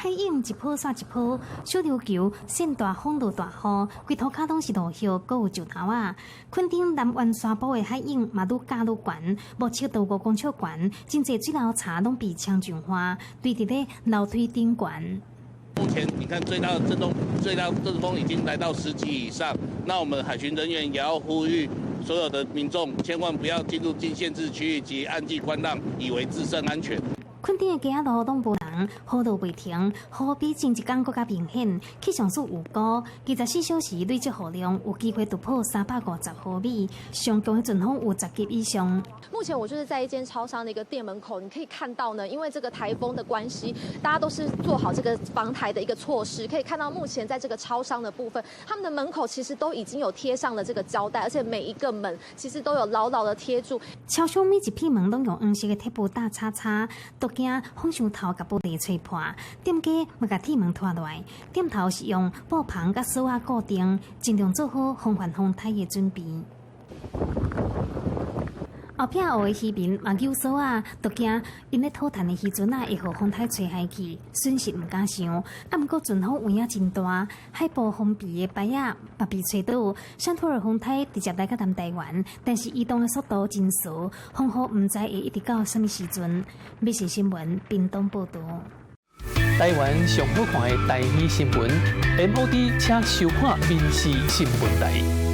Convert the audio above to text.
海涌一波刷一波，小琉球现大风落大雨，规涂骹拢是落叶，阁有石头啊。垦丁南湾沙坡的海涌嘛愈加愈悬，目测到5公尺悬，真侪水流茶拢被呛上花，堆伫咧楼梯顶悬。目前你看最大的阵风已经来到10级以上，那我们海巡人员也要呼吁所有的民众千万不要进入禁限制区域及暗季观浪，以为自身安全。垦丁的街仔路拢无人，雨都未停，雨比前一天更加明显。气象署预估，24小时累积雨量有机会突破350毫米，上强的阵风有10级以上。目前我就是在一间超商的一个店门口，你可以看到呢，因为这个台风的关系，大家都是做好这个防台的一个措施。可以看到，目前在这个超商的部分，他们的门口其实都已经有贴上了这个胶带，而且每一个门其实都有牢牢的贴住。超商每一片门拢用黄色的贴布打叉叉，都惊风上头甲布地吹破。店家嘛甲铁门拖落来，店头是用布棚甲锁啊固定，尽量做好防范风台的准备。后壁学的渔民嘛有锁啊，都惊因咧讨趁的时阵啊，会互风台吹下去，损失唔敢想。啊，毋过阵风有影真大，海部风鼻的摆啊嘛被吹倒，山土尔风台直接来到南台湾，但是移动的速度真速，风雨唔知会一直到什么时阵。美食新闻屏东报道。台湾上好看的台语新闻 ，MOD 请收看民视新闻台。